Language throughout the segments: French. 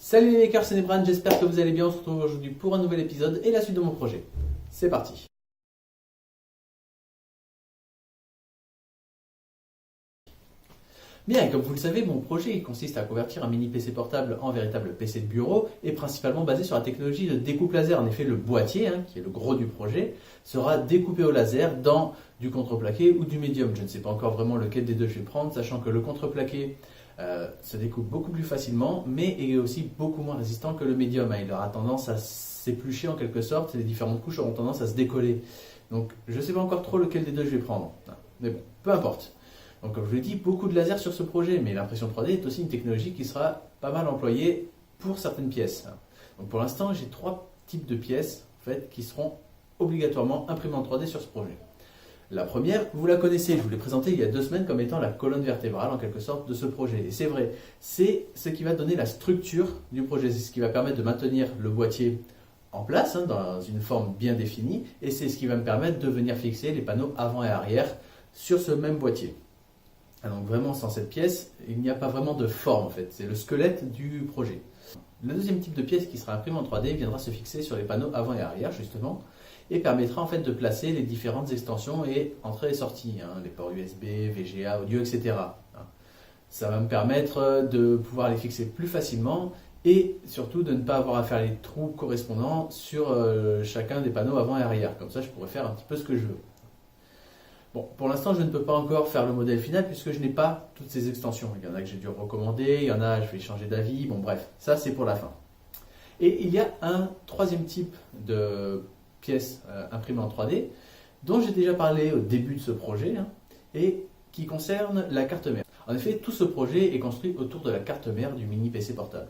Salut les makers, c'est Nebran, j'espère que vous allez bien. On se retrouve aujourd'hui pour un nouvel épisode et la suite de mon projet. C'est parti. Bien, comme vous le savez, mon projet consiste à convertir un mini PC portable en véritable PC de bureau et principalement basé sur la technologie de découpe laser. En effet, le boîtier, qui est le gros du projet, sera découpé au laser dans du contreplaqué ou du médium. Je ne sais pas encore vraiment lequel des deux je vais prendre, sachant que le contreplaqué se découpe beaucoup plus facilement, mais est aussi beaucoup moins résistant que le médium. Il aura tendance à s'éplucher en quelque sorte, les différentes couches auront tendance à se décoller. Donc je ne sais pas encore trop lequel des deux je vais prendre. Mais bon, peu importe. Donc comme je vous l'ai dit, beaucoup de laser sur ce projet, mais l'impression 3D est aussi une technologie qui sera pas mal employée pour certaines pièces. Donc pour l'instant, j'ai 3 types de pièces en fait, qui seront obligatoirement imprimées en 3D sur ce projet. La première, vous la connaissez, je vous l'ai présentée il y a 2 semaines comme étant la colonne vertébrale en quelque sorte de ce projet. Et c'est vrai, c'est ce qui va donner la structure du projet, c'est ce qui va permettre de maintenir le boîtier en place, dans une forme bien définie, et c'est ce qui va me permettre de venir fixer les panneaux avant et arrière sur ce même boîtier. Donc vraiment, sans cette pièce, il n'y a pas vraiment de forme en fait, c'est le squelette du projet. Le deuxième type de pièce qui sera imprimée en 3D viendra se fixer sur les panneaux avant et arrière justement, et permettra en fait de placer les différentes extensions et entrées et sorties, les ports USB, VGA, audio, etc. Ça va me permettre de pouvoir les fixer plus facilement et surtout de ne pas avoir à faire les trous correspondants sur chacun des panneaux avant et arrière. Comme ça, je pourrais faire un petit peu ce que je veux. Bon, pour l'instant, je ne peux pas encore faire le modèle final puisque je n'ai pas toutes ces extensions. Il y en a que j'ai dû recommander, il y en a, je vais changer d'avis. Bon, bref, ça c'est pour la fin. Et il y a un troisième type de pièces imprimées en 3D dont j'ai déjà parlé au début de ce projet et qui concerne la carte mère. En effet, tout ce projet est construit autour de la carte mère du mini PC portable.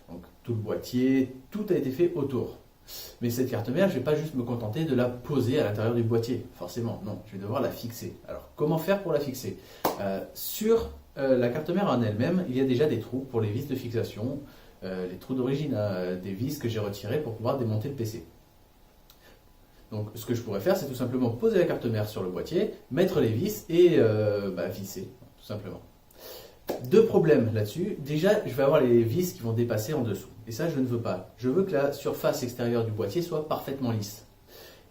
Donc tout le boîtier, tout a été fait autour. Mais cette carte mère, je ne vais pas juste me contenter de la poser à l'intérieur du boîtier, forcément, non, je vais devoir la fixer. Alors comment faire pour la fixer? Sur la carte mère en elle-même, il y a déjà des trous pour les vis de fixation, les trous d'origine, des vis que j'ai retirées pour pouvoir démonter le PC. Donc ce que je pourrais faire, c'est tout simplement poser la carte mère sur le boîtier, mettre les vis et visser, tout simplement. 2 problèmes là-dessus. Déjà, je vais avoir les vis qui vont dépasser en dessous. Et ça, je ne veux pas. Je veux que la surface extérieure du boîtier soit parfaitement lisse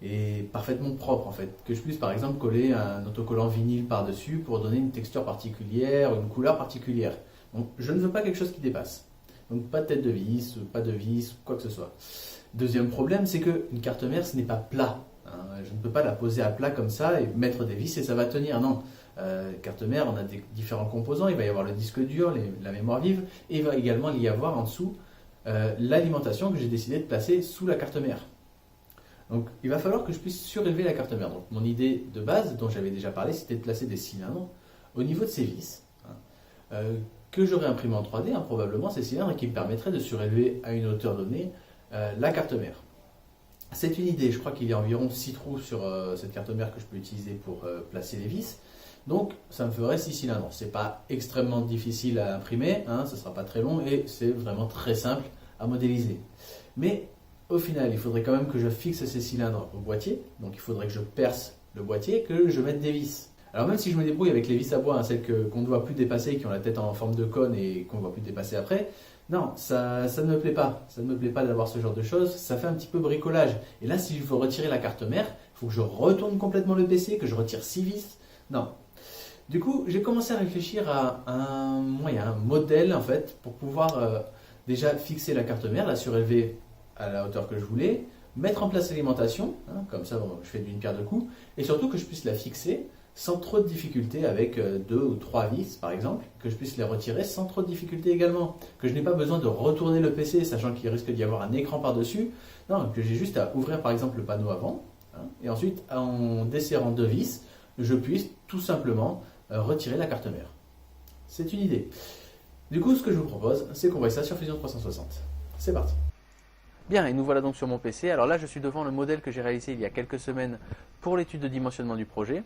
et parfaitement propre en fait. Que je puisse par exemple coller un autocollant vinyle par-dessus pour donner une texture particulière, une couleur particulière. Donc je ne veux pas quelque chose qui dépasse. Donc pas de tête de vis, pas de vis, quoi que ce soit. Deuxième problème, c'est qu'une carte mère, ce n'est pas plat. Je ne peux pas la poser à plat comme ça et mettre des vis et ça va tenir. Non. Carte mère, on a différents composants. Il va y avoir le disque dur, la mémoire vive, et il va également y avoir en dessous l'alimentation que j'ai décidé de placer sous la carte mère. Donc il va falloir que je puisse surélever la carte mère. Donc mon idée de base, dont j'avais déjà parlé, c'était de placer des cylindres au niveau de ces vis, que j'aurais imprimé en 3D, probablement ces cylindres qui me permettraient de surélever à une hauteur donnée la carte mère. C'est une idée, je crois qu'il y a environ 6 trous sur cette carte mère que je peux utiliser pour placer les vis. Donc ça me ferait 6 cylindres. Ce n'est pas extrêmement difficile à imprimer, ce ne sera pas très long et c'est vraiment très simple à modéliser. Mais au final, il faudrait quand même que je fixe ces cylindres au boîtier. Donc il faudrait que je perce le boîtier, que je mette des vis. Alors même si je me débrouille avec les vis à bois, celles qu'on ne doit plus dépasser, qui ont la tête en forme de cône et qu'on ne va plus dépasser après, non, ça ne me plaît pas. Ça ne me plaît pas d'avoir ce genre de choses. Ça fait un petit peu bricolage. Et là, si je veux retirer la carte mère, il faut que je retourne complètement le PC, que je retire 6 vis. Non. Du coup, j'ai commencé à réfléchir à un moyen, un modèle en fait, pour pouvoir déjà fixer la carte mère, la surélever à la hauteur que je voulais, mettre en place l'alimentation, comme ça je fais d'une pierre deux coups, et surtout que je puisse la fixer sans trop de difficultés avec 2 ou 3 vis par exemple, que je puisse les retirer sans trop de difficultés également, que je n'ai pas besoin de retourner le PC, sachant qu'il risque d'y avoir un écran par-dessus, non, que j'ai juste à ouvrir par exemple le panneau avant, et ensuite en desserrant 2 vis, je puisse tout simplement retirer la carte mère. C'est une idée. Du coup, ce que je vous propose, c'est qu'on voit ça sur Fusion 360. C'est parti. Bien, et nous voilà donc sur mon PC. Alors là, je suis devant le modèle que j'ai réalisé il y a quelques semaines pour l'étude de dimensionnement du projet.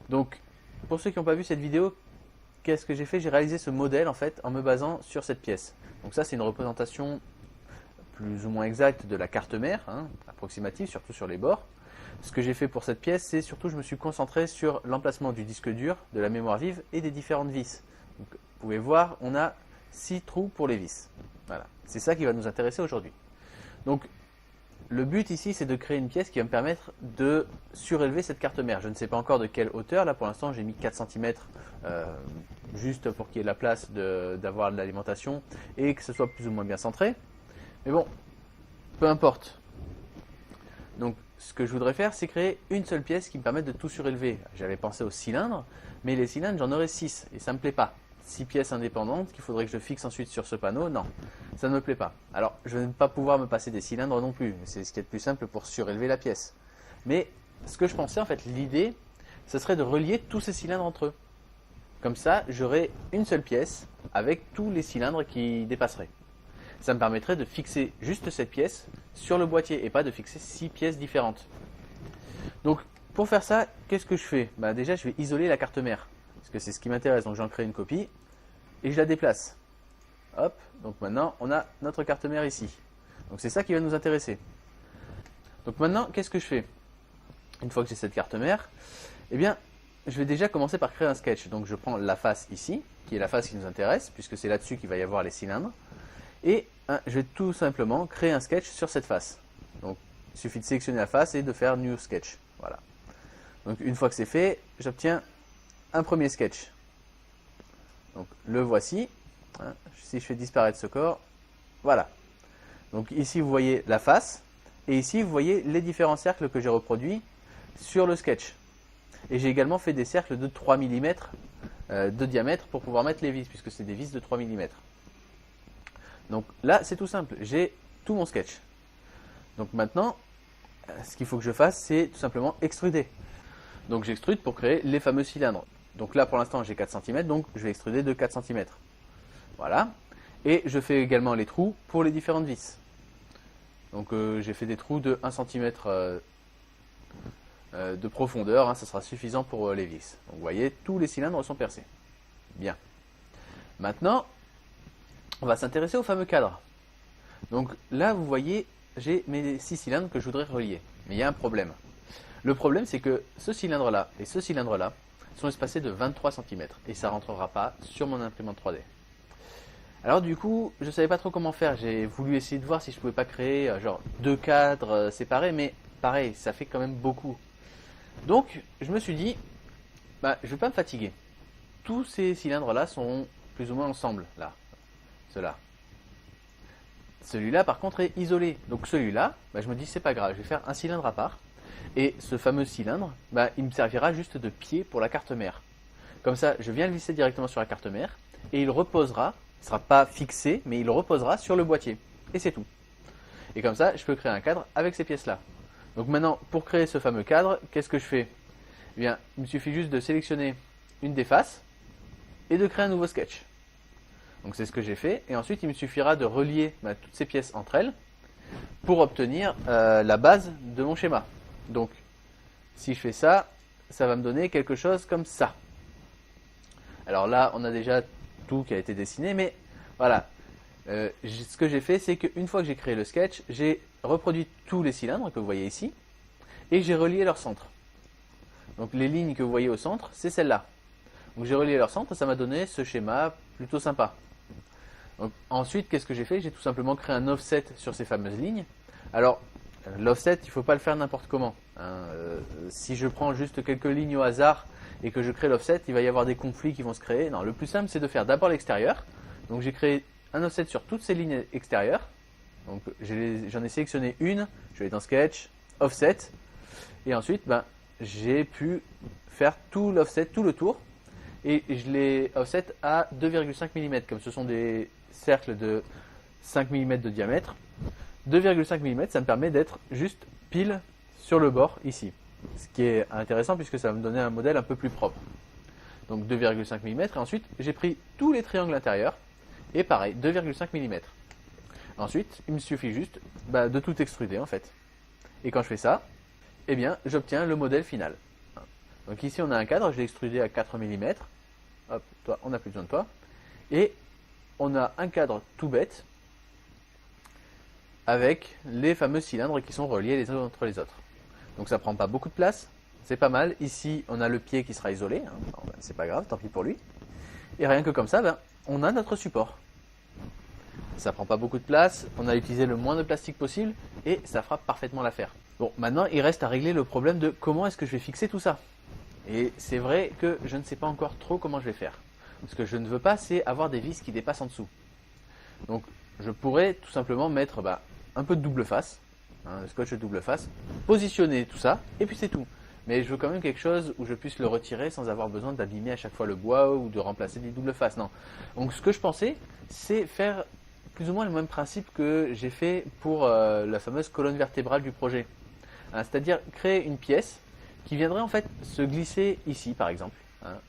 Donc, pour ceux qui n'ont pas vu cette vidéo, qu'est-ce que j'ai fait? J'ai réalisé ce modèle en fait en me basant sur cette pièce. Donc ça, c'est une représentation plus ou moins exacte de la carte mère, approximative, surtout sur les bords. Ce que j'ai fait pour cette pièce, c'est surtout je me suis concentré sur l'emplacement du disque dur, de la mémoire vive et des différentes vis. Donc, vous pouvez voir, on a 6 trous pour les vis. Voilà, c'est ça qui va nous intéresser aujourd'hui. Donc, le but ici, c'est de créer une pièce qui va me permettre de surélever cette carte mère. Je ne sais pas encore de quelle hauteur. Là, pour l'instant, j'ai mis 4 cm juste pour qu'il y ait la place d'avoir de l'alimentation et que ce soit plus ou moins bien centré. Mais bon, peu importe. Donc, ce que je voudrais faire, c'est créer une seule pièce qui me permette de tout surélever. J'avais pensé aux cylindres, mais les cylindres, j'en aurais 6 et ça ne me plaît pas. 6 pièces indépendantes qu'il faudrait que je fixe ensuite sur ce panneau, non, ça ne me plaît pas. Alors, je ne vais pas pouvoir me passer des cylindres non plus, c'est ce qui est le plus simple pour surélever la pièce. Mais ce que je pensais, en fait, l'idée, ce serait de relier tous ces cylindres entre eux. Comme ça, j'aurais une seule pièce avec tous les cylindres qui dépasseraient. Ça me permettrait de fixer juste cette pièce sur le boîtier et pas de fixer 6 pièces différentes. Donc, pour faire ça, qu'est-ce que je fais? Déjà, je vais isoler la carte mère. Parce que c'est ce qui m'intéresse, donc j'en crée une copie et je la déplace. Hop, donc maintenant on a notre carte mère ici. Donc c'est ça qui va nous intéresser. Donc maintenant, qu'est-ce que je fais? Une fois que j'ai cette carte mère, eh bien, je vais déjà commencer par créer un sketch. Donc je prends la face ici, qui est la face qui nous intéresse, puisque c'est là-dessus qu'il va y avoir les cylindres. Et je vais tout simplement créer un sketch sur cette face. Donc il suffit de sélectionner la face et de faire New Sketch. Voilà. Donc une fois que c'est fait, j'obtiens un premier sketch. Donc le voici. Si je fais disparaître ce corps, voilà. Donc ici vous voyez la face et ici vous voyez les différents cercles que j'ai reproduits sur le sketch. Et j'ai également fait des cercles de 3 mm de diamètre pour pouvoir mettre les vis puisque c'est des vis de 3 mm. Donc là c'est tout simple, j'ai tout mon sketch. Donc maintenant ce qu'il faut que je fasse c'est tout simplement extruder. Donc j'extrude pour créer les fameux cylindres. Donc là pour l'instant j'ai 4 cm, donc je vais extruder de 4 cm. Voilà. Et je fais également les trous pour les différentes vis. Donc j'ai fait des trous de 1 cm de profondeur, ça sera suffisant pour les vis. Donc vous voyez, tous les cylindres sont percés. Bien. Maintenant, on va s'intéresser au fameux cadre. Donc là vous voyez, j'ai mes 6 cylindres que je voudrais relier. Mais il y a un problème. Le problème c'est que ce cylindre-là et ce cylindre-là sont espacés de 23 cm et ça ne rentrera pas sur mon imprimante 3D. Alors du coup, je ne savais pas trop comment faire. J'ai voulu essayer de voir si je ne pouvais pas créer genre 2 cadres séparés, mais pareil, ça fait quand même beaucoup. Donc, je me suis dit, je ne vais pas me fatiguer. Tous ces cylindres-là sont plus ou moins ensemble, là. Ceux-là. Celui-là, par contre, est isolé. Donc celui-là, je me dis, c'est pas grave, je vais faire un cylindre à part. Et ce fameux cylindre, il me servira juste de pied pour la carte mère. Comme ça, je viens le visser directement sur la carte mère et il reposera, il ne sera pas fixé, mais il reposera sur le boîtier. Et c'est tout. Et comme ça, je peux créer un cadre avec ces pièces-là. Donc maintenant, pour créer ce fameux cadre, qu'est-ce que je fais? Eh bien, il me suffit juste de sélectionner une des faces et de créer un nouveau sketch. Donc c'est ce que j'ai fait. Et ensuite, il me suffira de relier toutes ces pièces entre elles pour obtenir la base de mon schéma. Donc, si je fais ça, ça va me donner quelque chose comme ça. Alors là, on a déjà tout qui a été dessiné, mais voilà. Ce que j'ai fait, c'est qu'une fois que j'ai créé le sketch, j'ai reproduit tous les cylindres que vous voyez ici, et j'ai relié leur centre. Donc les lignes que vous voyez au centre, c'est celles-là. Donc j'ai relié leur centre, ça m'a donné ce schéma plutôt sympa. Donc, ensuite, qu'est-ce que j'ai fait? J'ai tout simplement créé un offset sur ces fameuses lignes. Alors, l'offset, il ne faut pas le faire n'importe comment. Si je prends juste quelques lignes au hasard et que je crée l'offset, il va y avoir des conflits qui vont se créer. Non, le plus simple, c'est de faire d'abord l'extérieur. Donc j'ai créé un offset sur toutes ces lignes extérieures. Donc j'en ai sélectionné une, je vais aller dans Sketch, Offset. Et ensuite, j'ai pu faire tout l'offset, tout le tour. Et je l'ai offset à 2,5 mm, comme ce sont des cercles de 5 mm de diamètre. 2,5 mm, ça me permet d'être juste pile sur le bord ici. Ce qui est intéressant puisque ça va me donner un modèle un peu plus propre. Donc 2,5 mm et ensuite j'ai pris tous les triangles intérieurs et pareil 2,5 mm. Ensuite il me suffit juste de tout extruder en fait. Et quand je fais ça, eh bien j'obtiens le modèle final. Donc ici on a un cadre, je l'ai extrudé à 4 mm. Hop, toi on n'a plus besoin de toi. Et on a un cadre tout bête avec les fameux cylindres qui sont reliés les uns entre les autres. Donc ça prend pas beaucoup de place, c'est pas mal. Ici, on a le pied qui sera isolé, c'est pas grave, tant pis pour lui. Et rien que comme ça, on a notre support. ça prend pas beaucoup de place, on a utilisé le moins de plastique possible et ça fera parfaitement l'affaire. Bon, maintenant il reste à régler le problème de comment est-ce que je vais fixer tout ça. Et c'est vrai que je ne sais pas encore trop comment je vais faire. Ce que je ne veux pas, c'est avoir des vis qui dépassent en dessous. Donc je pourrais tout simplement mettre un peu de double face, le scotch de double face, positionner tout ça et puis c'est tout. Mais je veux quand même quelque chose où je puisse le retirer sans avoir besoin d'abîmer à chaque fois le bois ou de remplacer des doubles faces. Non. Donc ce que je pensais, c'est faire plus ou moins le même principe que j'ai fait pour la fameuse colonne vertébrale du projet. C'est-à-dire créer une pièce qui viendrait en fait se glisser ici par exemple,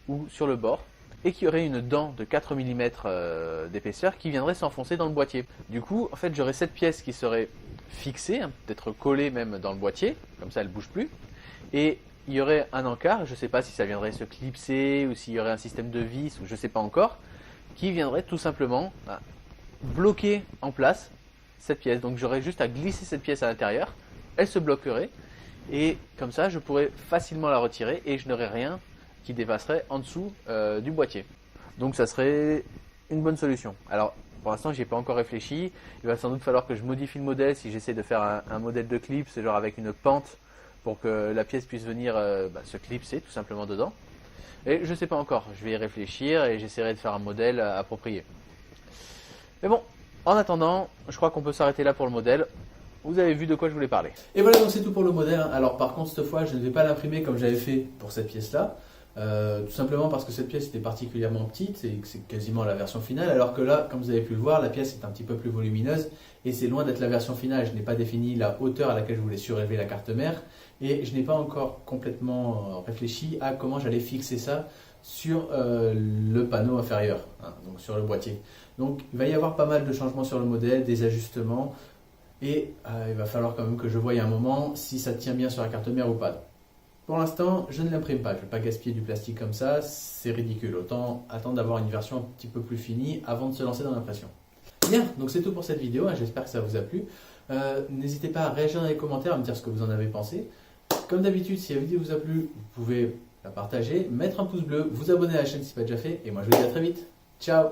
ou sur le bord, et qui aurait une dent de 4 mm d'épaisseur qui viendrait s'enfoncer dans le boîtier. Du coup, en fait, j'aurais cette pièce qui serait fixée, peut-être collée même dans le boîtier, comme ça elle ne bouge plus, et il y aurait un encart, je ne sais pas si ça viendrait se clipser ou s'il y aurait un système de vis ou je ne sais pas encore, qui viendrait tout simplement bloquer en place cette pièce. Donc j'aurais juste à glisser cette pièce à l'intérieur, elle se bloquerait et comme ça je pourrais facilement la retirer et je n'aurais rien qui dépasserait en dessous du boîtier. Donc ça serait une bonne solution. Alors pour l'instant j'y ai pas encore réfléchi, il va sans doute falloir que je modifie le modèle si j'essaie de faire un modèle de clip, c'est genre avec une pente pour que la pièce puisse venir se clipser tout simplement dedans. Et je ne sais pas encore, je vais y réfléchir et j'essaierai de faire un modèle approprié. Mais bon, en attendant, je crois qu'on peut s'arrêter là pour le modèle. Vous avez vu de quoi je voulais parler. Et voilà, donc c'est tout pour le modèle. Alors par contre, cette fois, je ne vais pas l'imprimer comme j'avais fait pour cette pièce-là. Tout simplement parce que cette pièce était particulièrement petite et que c'est quasiment la version finale, alors que là, comme vous avez pu le voir, la pièce est un petit peu plus volumineuse et c'est loin d'être la version finale. Je n'ai pas défini la hauteur à laquelle je voulais surélever la carte mère et je n'ai pas encore complètement réfléchi à comment j'allais fixer ça sur le panneau inférieur, donc sur le boîtier. Donc il va y avoir pas mal de changements sur le modèle, des ajustements et il va falloir quand même que je voie un moment si ça tient bien sur la carte mère ou pas. Pour l'instant, je ne l'imprime pas. Je ne vais pas gaspiller du plastique comme ça, c'est ridicule. Autant attendre d'avoir une version un petit peu plus finie avant de se lancer dans l'impression. Bien, donc c'est tout pour cette vidéo. J'espère que ça vous a plu. N'hésitez pas à réagir dans les commentaires, à me dire ce que vous en avez pensé. Comme d'habitude, si la vidéo vous a plu, vous pouvez la partager, mettre un pouce bleu, vous abonner à la chaîne si ce n'est pas déjà fait. Et moi, je vous dis à très vite. Ciao!